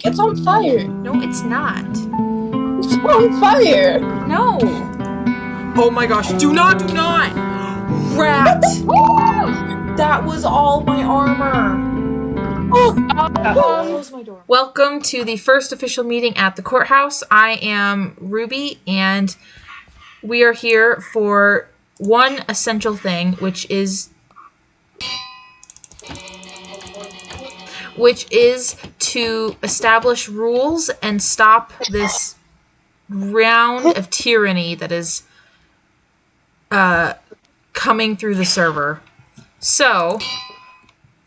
Look, it's on fire. No, it's not. It's on fire. No. Oh my gosh, do not! Rat! That was all my armor. Close my door. Welcome to the first official meeting at the courthouse. I am Ruby, and we are here for one essential thing, which is to establish rules and stop this round of tyranny that is coming through the server. So,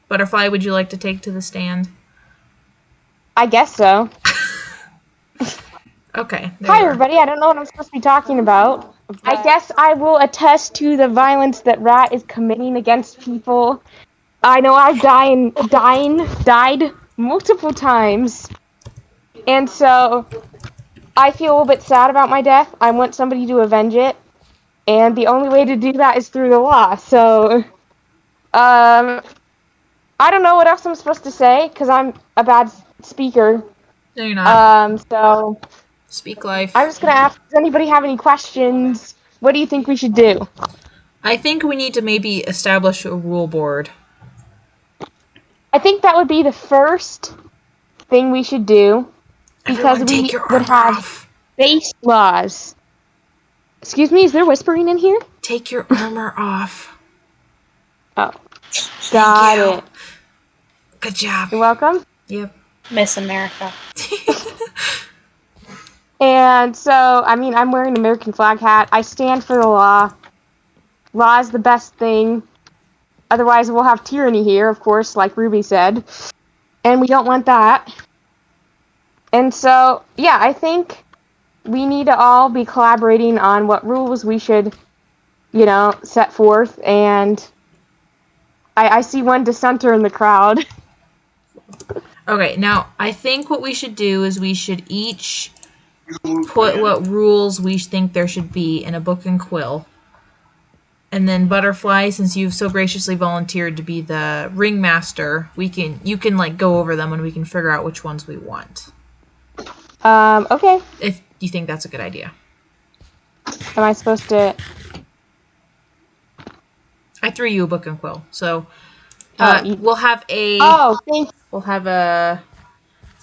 Butterfly, would you like to take to the stand? I guess so. Okay. Hi, everybody. I don't know what I'm supposed to be talking about. I guess I will attest to the violence that Rat is committing against people. I know I've died multiple times. And so, I feel a little bit sad about my death. I want somebody to avenge it. And the only way to do that is through the law. So, I don't know what else I'm supposed to say, because I'm a bad speaker. No, you're not. So... Speak life. I'm just gonna ask, does anybody have any questions? What do you think we should do? I think we need to maybe establish a rule board. I think that would be the first thing we should do. Because Everyone we would have off. base laws. Excuse me, is there whispering in here? Take your armor off. Oh. Got it. Good job. You're welcome. Yep. Miss America. And so, I mean, I'm wearing an American flag hat. I stand for the law. Law is the best thing. Otherwise, we'll have tyranny here, of course, like Ruby said. And we don't want that. And so, yeah, I think we need to all be collaborating on what rules we should, set forth. And I see one dissenter in the crowd. Okay, now, I think what we should do is we should each put what rules we think there should be in a book and quill. And then Butterfly, since you've so graciously volunteered to be the ringmaster, you can go over them and we can figure out which ones we want. Okay. If you think that's a good idea. Am I supposed to... I threw you a book and quill, so we'll have a... Oh, thanks. We'll have a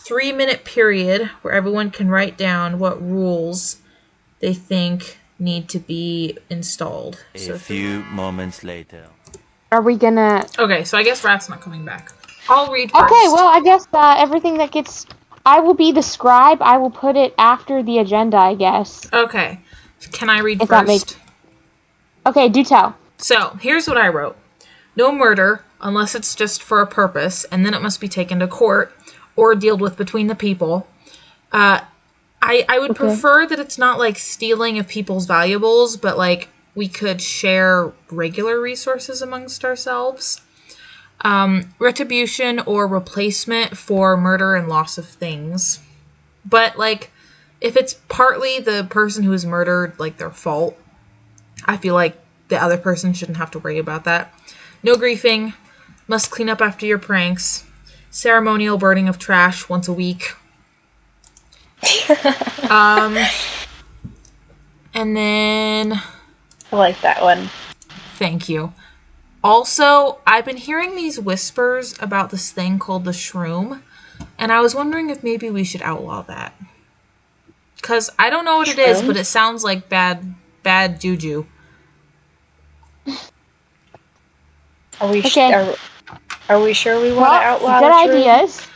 3-minute period where everyone can write down what rules they think need to be installed. A few moments later. Are we gonna... Okay, so I guess Rat's not coming back. I'll read first. Okay, well, I guess everything that gets... I will be the scribe. I will put it after the agenda, I guess. Okay. Can I read if first? That makes... Okay, do tell. So, here's what I wrote. No murder, unless it's just for a purpose, and then it must be taken to court or dealt with between the people. I would prefer that it's not like stealing of people's valuables, but like we could share regular resources amongst ourselves. Retribution or replacement for murder and loss of things. But like if it's partly the person who is murdered, like their fault, I feel like the other person shouldn't have to worry about that. No griefing. Must clean up after your pranks. Ceremonial burning of trash once a week. And then... I like that one. Thank you. Also, I've been hearing these whispers about this thing called the shroom, and I was wondering if maybe we should outlaw that. Because I don't know what it is, but it sounds like bad juju. Are we Okay. Are we sure we want to outlaw good the shroom? ideas.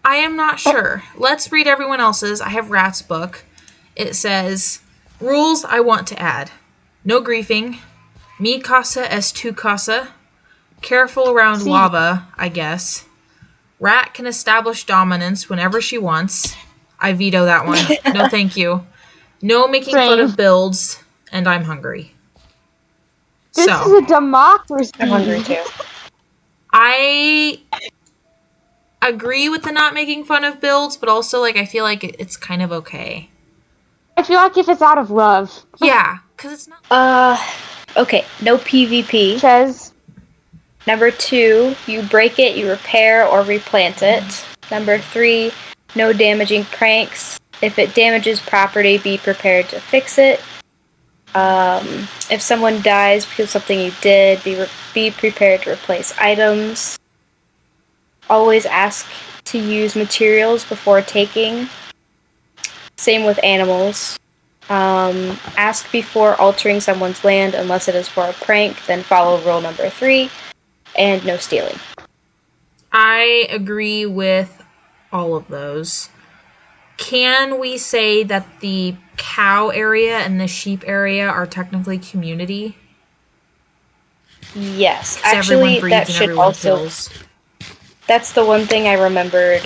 I am not sure. Let's read everyone else's. I have Rat's book. It says, rules I want to add. No griefing. Mi casa es tu casa. Careful around lava, I guess. Rat can establish dominance whenever she wants. I veto that one. No thank you. No making fun of builds. And I'm hungry. This is a democracy. I'm hungry too. I agree with the not making fun of builds, but also, like, I feel like it's kind of okay. I feel like if it's out of love. Yeah, because it's not... Okay, no PvP. Says... Number 2, you break it, you repair or replant it. Number 3, no damaging pranks. If it damages property, be prepared to fix it. If someone dies because of something you did, be prepared to replace items. Always ask to use materials before taking. Same with animals. Ask before altering someone's land unless it is for a prank, then follow rule number 3, and no stealing. I agree with all of those. Can we say that the cow area and the sheep area are technically community? Yes, 'Cause actually, everyone that breeds and should everyone also. kills. That's the one thing I remembered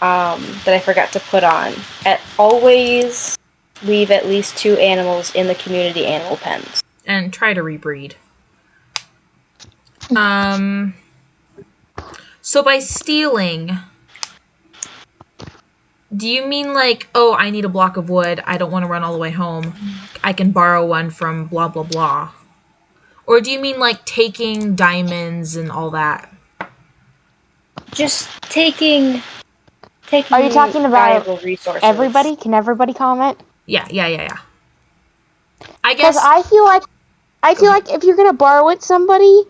that I forgot to put on. Always leave at least 2 animals in the community animal pens. And try to rebreed. So by stealing, do you mean like, oh, I need a block of wood, I don't want to run all the way home, I can borrow one from blah blah blah? Or do you mean like taking diamonds and all that? Just taking Are you talking about valuable resources. everybody? Can everybody comment? Yeah. I Because guess I feel like if you're gonna borrow it somebody,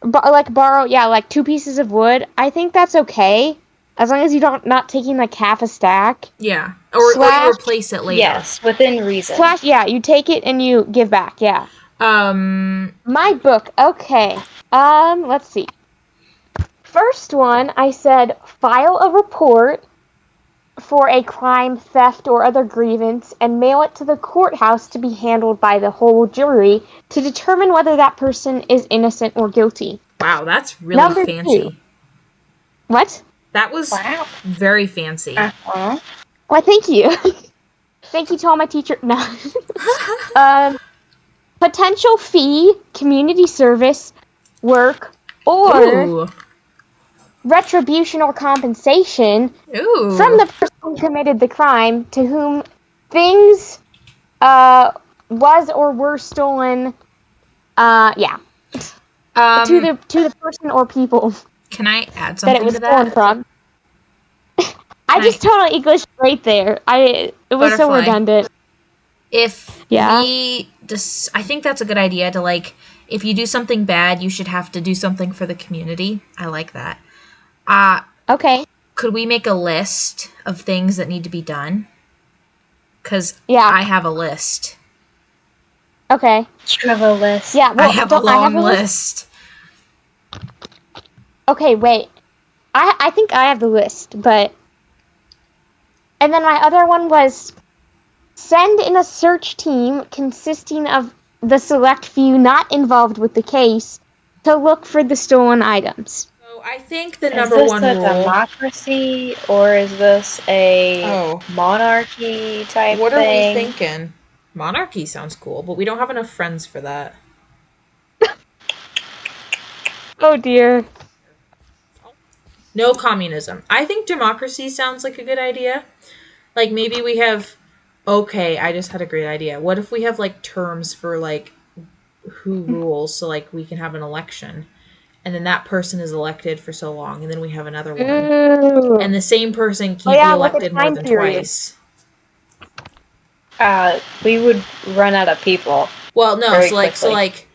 borrow 2 pieces of wood, I think that's okay, as long as you not taking like half a stack. yeah. Or you replace it later. Yes, within reason. You take it and you give back. Yeah. My book. Okay. Let's see. First one, I said file a report for a crime, theft, or other grievance and mail it to the courthouse to be handled by the whole jury to determine whether that person is innocent or guilty. Wow, that's really Number fancy. 2. What? That was very fancy. Uh-huh. Why, thank you. Thank you to all my teachers. No. Potential fee, community service, work, or Ooh. retribution or compensation Ooh. from the person who committed the crime to whom things was or were stolen. To the person or people Can I add that something it was to stolen that? from. I just totally English right there. It was so Butterfly. redundant. If Yeah. I think that's a good idea to, like, if you do something bad, you should have to do something for the community. I like that. Okay. Could we make a list of things that need to be done? Because Yeah. I have a list. You Okay. have a list. Yeah. Well, I have a long list. Okay, wait. I think I have the list, but... And then my other one was send in a search team consisting of the select few not involved with the case to look for the stolen items. So I think the Is number this one a rule... democracy, or is this a monarchy type What are thing? we thinking? Monarchy sounds cool, but we don't have enough friends for that. Oh dear. No communism. I think democracy sounds like a good idea. Like, maybe we have... Okay, I just had a great idea. What if we have, like, terms for, like, who rules, so, like, we can have an election, and then that person is elected for so long, and then we have another one. Ooh. And the same person can't be like a elected more time than period. twice. We would run out of people. Well, no, Very so quickly.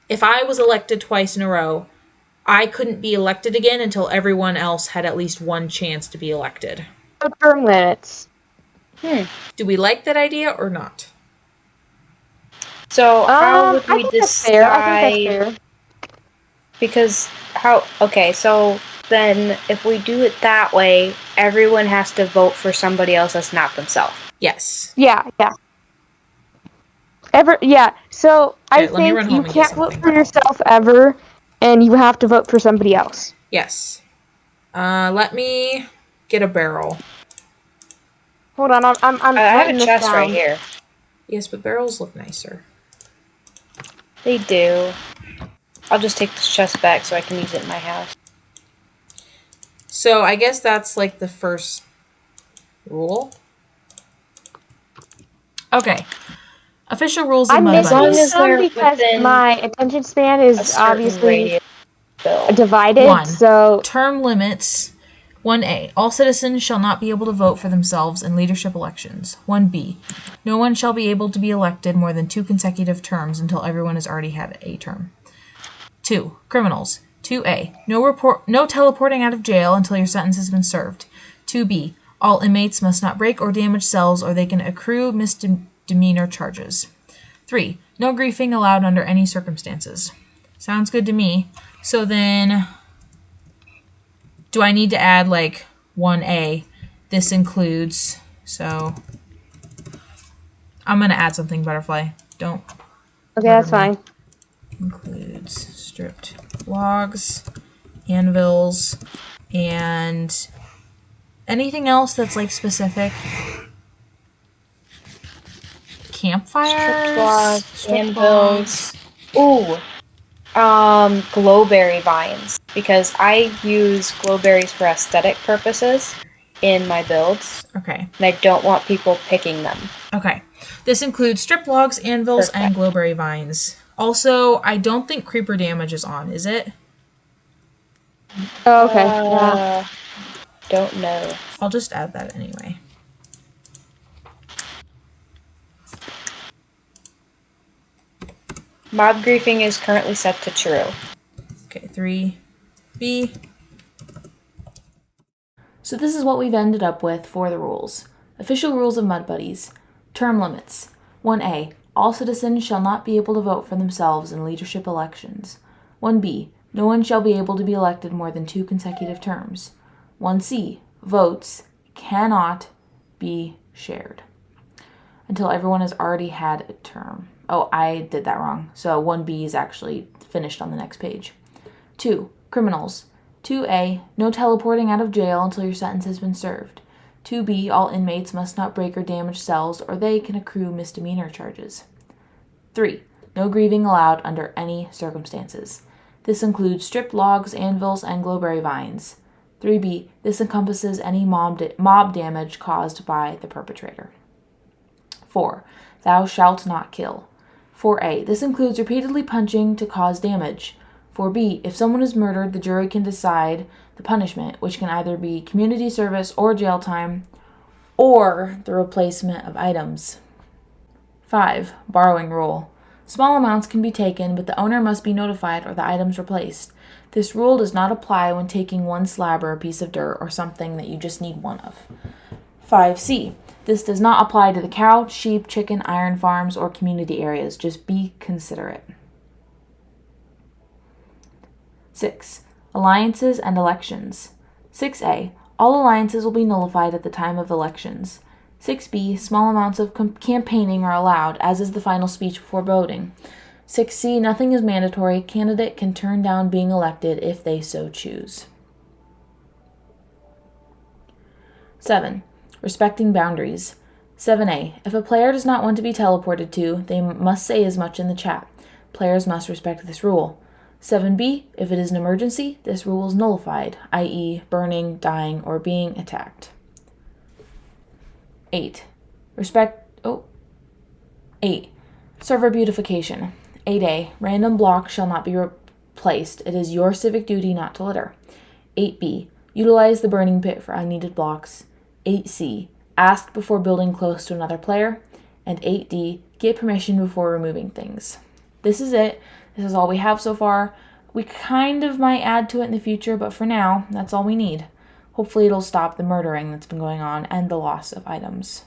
if I was elected twice in a row, I couldn't be elected again until everyone else had at least one chance to be elected. No term limits. Do we like that idea or not? So how would I we think that's fair. I think decide? that's fair. Because so then if we do it that way, everyone has to vote for somebody else that's not themselves. Yes. Yeah. So Okay, I let me run think home you and get can't vote something. for yourself ever, and you have to vote for somebody else. Yes. Let me get a barrel. Hold on, I'm I have writing a this chest down. right here. Yes, but barrels look nicer. They do. I'll just take this chest back so I can use it in my house. So I guess that's like the first rule. Okay. Official rules of I'm Mud missing Buddies. some because within my attention span A is certain obviously radius build. divided. 1. So Term limits. 1A. All citizens shall not be able to vote for themselves in leadership elections. 1B. No one shall be able to be elected more than 2 consecutive terms until everyone has already had a term. 2. Criminals. 2A. No teleporting out of jail until your sentence has been served. 2B. All inmates must not break or damage cells or they can accrue misdemeanor charges. 3. No griefing allowed under any circumstances. Sounds good to me. So then, do I need to add like 1A? This includes, so I'm going to add something, Butterfly. Don't. Okay, that's fine. Includes stripped logs, anvils, and anything else that's like specific. Campfires, stripped logs, anvils. Ooh. Glowberry vines, because I use glowberries for aesthetic purposes in my builds. Okay. And I don't want people picking them. Okay. This includes strip logs, anvils, and glowberry vines. Also, I don't think creeper damage is on, is it? Oh, okay. Yeah. Don't know. I'll just add that anyway. Mob griefing is currently set to true. Okay, 3B. So this is what we've ended up with for the rules. Official rules of Mud Buddies. Term limits. 1A. All citizens shall not be able to vote for themselves in leadership elections. 1B. No one shall be able to be elected more than 2 consecutive terms. 1C. Votes cannot be shared until everyone has already had a term. Oh, I did that wrong. So 1B is actually finished on the next page. 2. Criminals. 2A. No teleporting out of jail until your sentence has been served. 2B. All inmates must not break or damage cells or they can accrue misdemeanor charges. 3. No grieving allowed under any circumstances. This includes stripped logs, anvils, and glowberry vines. 3B. This encompasses any mob damage caused by the perpetrator. 4. Thou shalt not kill. 4A. This includes repeatedly punching to cause damage. 4B. If someone is murdered, the jury can decide the punishment, which can either be community service or jail time, or the replacement of items. 5. Borrowing rule. Small amounts can be taken, but the owner must be notified or the items replaced. This rule does not apply when taking one slab or a piece of dirt or something that you just need one of. 5C. This does not apply to the cow, sheep, chicken, iron farms, or community areas. Just be considerate. 6. Alliances and elections. 6A. All alliances will be nullified at the time of elections. 6B. Small amounts of campaigning are allowed, as is the final speech before voting. 6C. Nothing is mandatory. Candidate can turn down being elected if they so choose. 7. Respecting boundaries. 7A. If a player does not want to be teleported to, they must say as much in the chat. Players must respect this rule. 7B. If it is an emergency, this rule is nullified, i.e. burning, dying, or being attacked. 8. 8. Server beautification. 8A. Random blocks shall not be replaced. It is your civic duty not to litter. 8B. Utilize the burning pit for unneeded blocks. 8C. Ask before building close to another player. And 8D. Get permission before removing things. This is it. This is all we have so far. We kind of might add to it in the future, but for now, that's all we need. Hopefully it'll stop the murdering that's been going on and the loss of items.